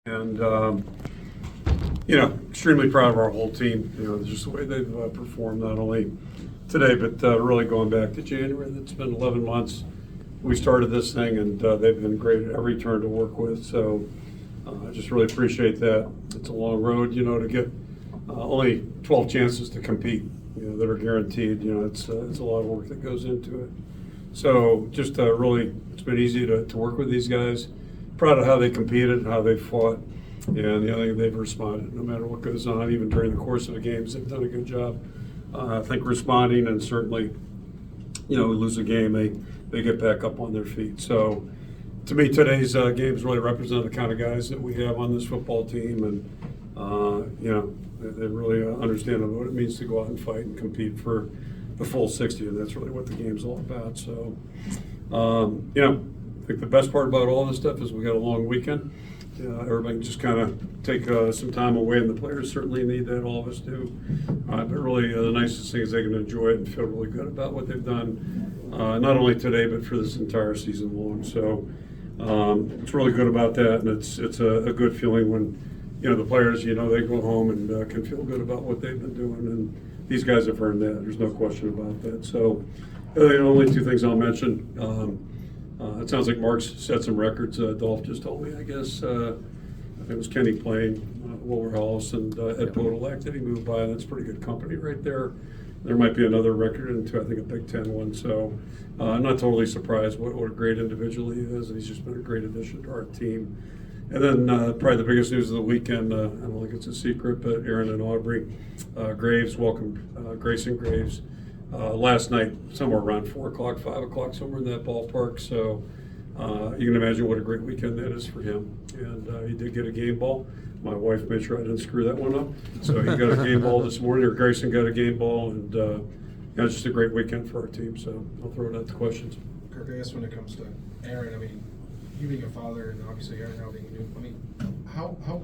And, extremely proud of our whole team, just the way they've performed not only today, but really going back to January. It's been 11 months. We started this thing, and they've been great at every turn to work with. So I just really appreciate that. It's a long road, to get only 12 chances to compete, that are guaranteed. It's a lot of work that goes into it. So just really, it's been easy to work with these guys. Proud of how they competed, how they fought, and I think they've responded no matter what goes on, even during the course of the games. They've done a good job, I think, responding, and certainly, we lose a game, they get back up on their feet. So to me, today's games really represent the kind of guys that we have on this football team, and they really understand what it means to go out and fight and compete for the full 60, and that's really what the game's all about. So, I think the best part about all this stuff is we got a long weekend. Everybody can just kind of take some time away, and the players certainly need that. All of us do. But really, the nicest thing is they can enjoy it and feel really good about what they've done, not only today, but for this entire season long. So it's really good about that, and it's a good feeling when the players, they go home and can feel good about what they've been doing, and these guys have earned that. There's no question about that. So the only two things I'll mention. It sounds like Mark's set some records. Dolph just told me, I guess, I think it was Kenny Playne, Wilbur Hollis, and Ed Podolak that he moved by. That's pretty good company right there. There might be another record into, I think, a Big Ten one. So I'm not totally surprised what a great individual he is. He's just been a great addition to our team. And then probably the biggest news of the weekend, I don't think it's a secret, but Aaron and Aubrey Graves welcomed Grayson Graves last night, somewhere around 4 o'clock, 5 o'clock, somewhere in that ballpark. So you can imagine what a great weekend that is for him. And he did get a game ball. My wife made sure I didn't screw that one up. So he got a game ball this morning, or Grayson got a game ball, and it's just a great weekend for our team. So I'll throw it out to questions. Kirk, I guess when it comes to Aaron, you being a father, and obviously Aaron now being new, how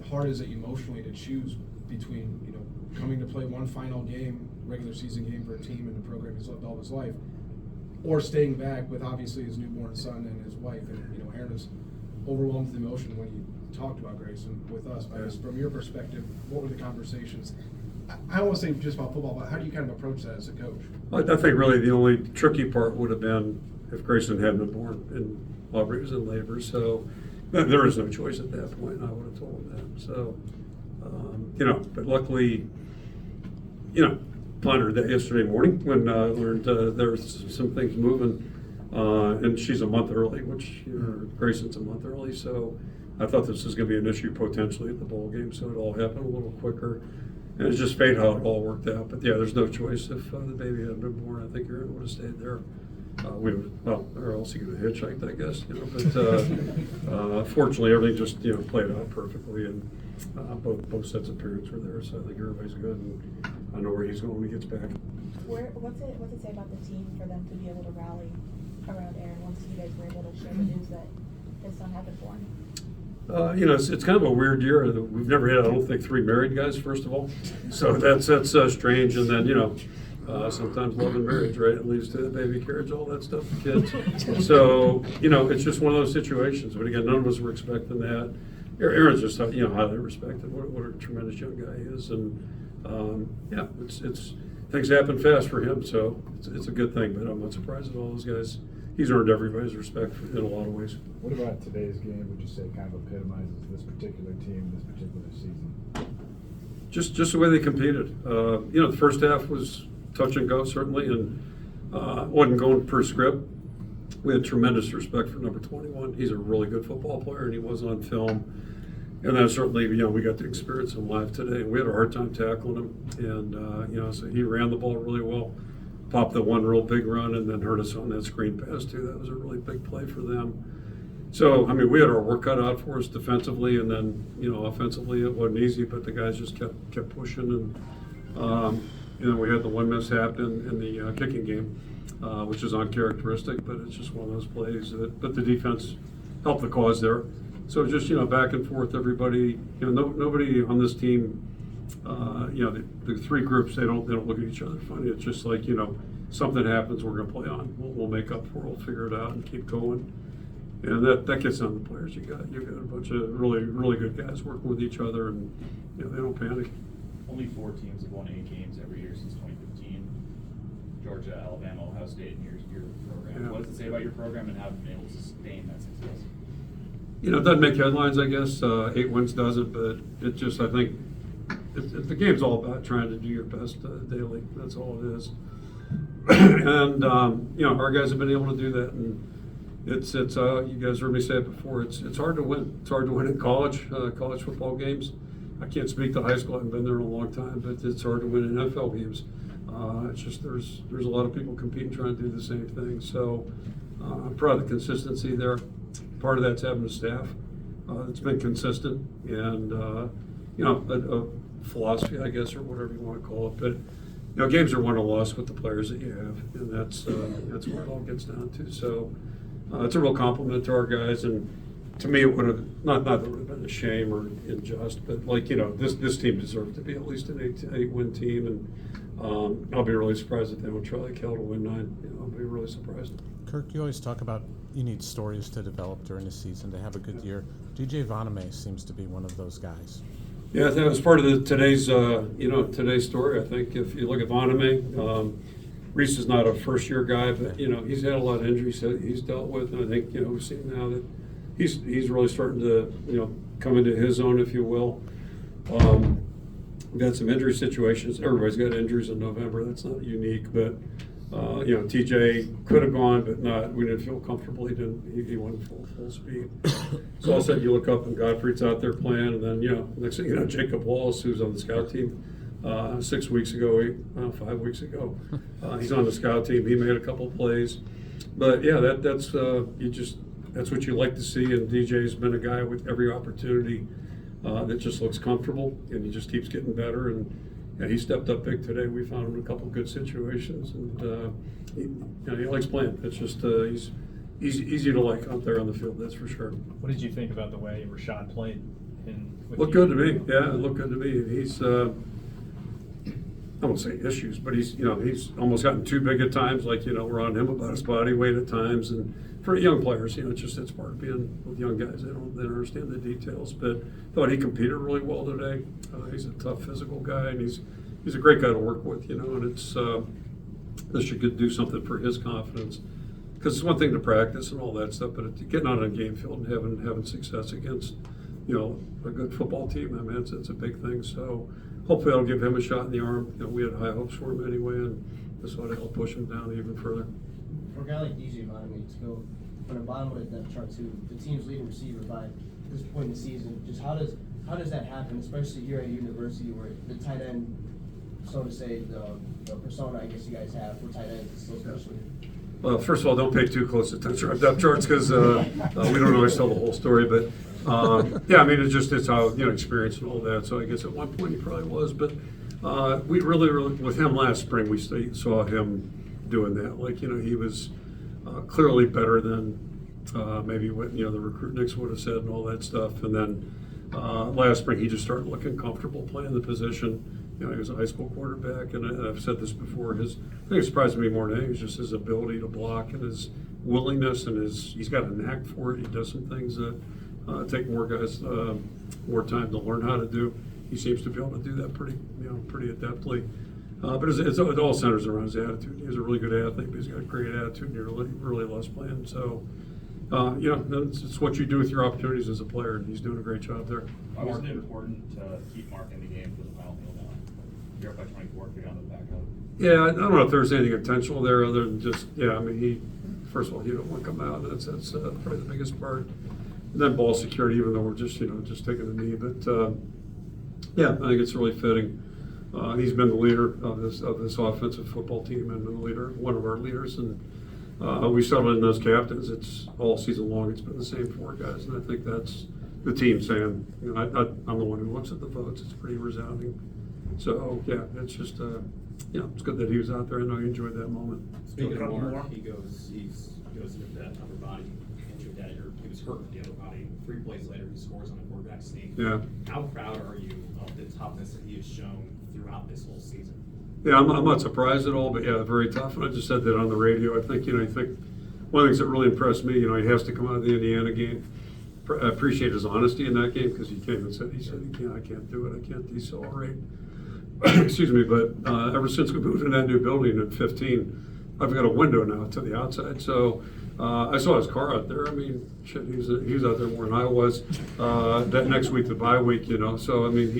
hard is it emotionally to choose between, coming to play one final game, regular season game for a team in the program he's lived all his life, or staying back with obviously his newborn son and his wife? And Aaron is overwhelmed with emotion when you talked about Grayson with us. But just from your perspective, what were the conversations? I don't want to say just about football, but how do you kind of approach that as a coach? I think really the only tricky part would have been if Grayson hadn't been born and Aubrey was in labor. So there was no choice at that point. I would have told him that. So, but luckily, pondered that yesterday morning when I learned there was some things moving, and she's a month early, which Grayson's a month early. So I thought this was going to be an issue potentially at the bowl game. So it all happened a little quicker, and it's just fate how it all worked out. But yeah, there's no choice. If the baby hadn't been born, I think Aaron would have stayed there. Or else he could have hitchhiked, I guess. But fortunately, everything just played out perfectly, and both sets of parents were there. So I think everybody's good, and I know where he's going when he gets back. What's it say about the team for them to be able to rally around Aaron once you guys were able to share the news that his son had been born? It's kind of a weird year. We've never had, I don't think, 3 married guys, first of all. So that's strange. And then, sometimes love and marriage, right? It leads to the baby carriage, all that stuff, kids. So, it's just one of those situations. But again, none of us were expecting that. Aaron's just, highly respected. What a tremendous young guy he is. And, it's things happen fast for him. So it's a good thing. But I'm not surprised at all those guys. He's earned everybody's respect in a lot of ways. What about today's game would you say kind of epitomizes this particular team, this particular season? Just the way they competed. The first half was touch and go, certainly, and wasn't going per script. We had tremendous respect for number 21. He's a really good football player, and he was on film. And then certainly, we got to experience him live today. We had a hard time tackling him, and so he ran the ball really well. Popped the one real big run, and then hurt us on that screen pass too. That was a really big play for them. So we had our work cut out for us defensively, and then offensively it wasn't easy, but the guys just kept pushing, and we had the one mishap in the kicking game, which is uncharacteristic, but it's just one of those plays but the defense helped the cause there. So just back and forth, everybody. Nobody on this team. The 3 groups, they don't look at each other funny. It's just like something happens, we're going to play on. We'll make up for it. We'll figure it out and keep going. And that gets on the players. You've got a bunch of really good guys working with each other, and they don't panic. Only 4 teams have won 8 games every year since 2015. Georgia, Alabama, Ohio State, and your program. Yeah. What does it say about your program and how you've been able to sustain that success? It doesn't make headlines, I guess. 8 wins doesn't, but it just, I think, the game's all about trying to do your best daily. That's all it is. And our guys have been able to do that, and it's you guys heard me say it before. It's hard to win. It's hard to win in college football games. I can't speak to high school. I haven't been there in a long time, but it's hard to win in NFL games. It's just there's a lot of people competing trying to do the same thing. So I'm proud of the consistency there. Part of that's having a staff that's been consistent and a philosophy, I guess, or whatever you want to call it. But games are won or lost with the players that you have, and that's where it all gets down to. So it's a real compliment to our guys, and to me, it would have not that it would have been a shame or unjust, but this team deserved to be at least an 8-win team, and I'll be really surprised if they don't try like hell to win 9. I'll be really surprised. Kirk, you always talk about you need stories to develop during the season to have a good year. DJ Voname seems to be one of those guys. Yeah, I think it was part of today's story. I think if you look at Voname, Reese is not a first-year guy, but he's had a lot of injuries that he's dealt with, and I think we've seen now that he's really starting to come into his own, if you will. We've had some injury situations. Everybody's got injuries in November. That's not unique, but TJ could have gone, but not. We didn't feel comfortable. He went full speed. So all of a sudden you look up and Godfrey's out there playing, and then next thing you know, Jacob Wallace, who's on the scout team 5 weeks ago, he's on the scout team. He made a couple of plays, but that's what you like to see. And DJ's been a guy with every opportunity that just looks comfortable, and he just keeps getting better. And he stepped up big today. We found him in a couple of good situations, and he likes playing. It's just he's easy to like out there on the field. That's for sure. What did you think about the way Rashad played? Looked good to me. Yeah, it looked good to me. He's I won't say issues, but he's almost gotten too big at times. We're on him about his body weight at times, and for young players, it's part of being with young guys. They don't understand the details. But thought he competed really well today. He's a tough physical guy, and he's a great guy to work with. And it's this should do something for his confidence, because it's one thing to practice and all that stuff, but getting out on a game field and having success against a good football team, I mean, it's a big thing. So hopefully that'll give him a shot in the arm. We had high hopes for him anyway, and this ought to help push him down even further. For a guy like DJ Voname to go from the bottom of the depth chart to the team's leading receiver by this point in the season, just how does that happen, especially here at university where the tight end, so to say, the persona I guess you guys have for tight ends is so special? Well, first of all, don't pay too close attention to our depth charts, because we don't always tell the whole story. But it's how experience and all that. So I guess at one point he probably was, but we really with him last spring we saw him doing that. He was clearly better than maybe what the recruitniks would have said and all that stuff. And then last spring he just started looking comfortable playing the position. He was a high school quarterback, and I've said this before. I think it surprised me more than anything was just his ability to block and his willingness, and he's got a knack for it. He does some things that take more guys more time to learn how to do. He seems to be able to do that pretty adeptly. But it all centers around his attitude. He's a really good athlete, but he's got a great attitude, and he really loves playing. So, it's what you do with your opportunities as a player, and he's doing a great job there. Why was it important to keep Mark in the game for the final kneel down? You're up by 24, you're down to the back up. Yeah, I don't know if there's anything intentional there other than just, he first of all, he don't want to come out. That's probably the biggest part. And then ball security, even though we're just taking a knee. But, I think it's really fitting. He's been the leader of this offensive football team and one of our leaders. And we settled in those captains. It's all season long. It's been the same 4 guys. And I think that's the team saying, I'm the one who looks at the votes. It's pretty resounding. So, it's just, it's good that he was out there. I know he enjoyed that moment. Speaking of Mark, he goes into that upper body injury that he was hurt with the upper body. 3 plays later, he scores on a quarterback sneak. Yeah. How proud are you of the toughness that he has shown throughout this whole season? Yeah, I'm not surprised at all, but very tough. And I just said that on the radio. I think, one of the things that really impressed me, he has to come out of the Indiana game. I appreciate his honesty in that game, because he came and said, I can't do it, I can't decelerate. Excuse me, but ever since we moved in that new building in 15, I've got a window now to the outside, so I saw his car out there. I mean, shit, he was out there more than I was. That next week, the bye week, so I mean,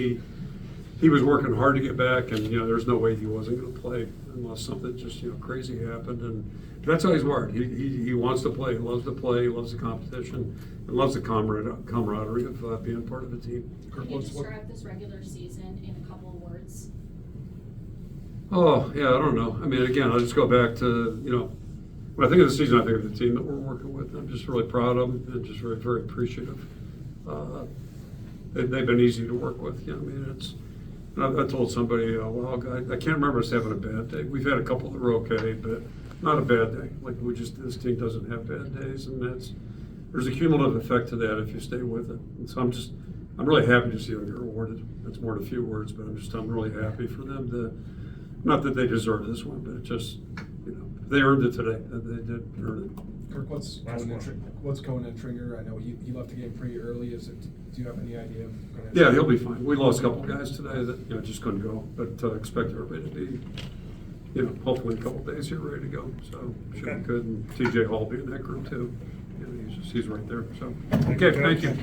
he was working hard to get back, and there's no way he wasn't going to play unless something just crazy happened. And that's how he's wired. He wants to play. He loves to play. He loves the competition. He loves the camaraderie of being part of the team. Kirk, Can you what's- what- describe this regular season in a couple of words? Oh, yeah, I don't know. I mean, again, I'll just go back to, when I think of the season, I think of the team that we're working with. I'm just really proud of them and just very, very appreciative. They've been easy to work with. I mean, I told somebody a while ago, I can't remember us having a bad day. We've had a couple that were okay, but not a bad day. Like, this team doesn't have bad days, and there's a cumulative effect to that if you stay with it. And so I'm really happy to see them get rewarded. That's more than a few words, but I'm really happy for them to, not that they deserve this one, but it just, they earned it today. They did earn it. Kirk, what's Conan Tringer? I know he left the game pretty early. Do you have any idea? Yeah, he'll be fine. We lost a couple guys today that just couldn't go, but expect everybody to be, hopefully in a couple days here ready to go. So should be good. And TJ Hall be in that group too. He's right there. So okay, thank you.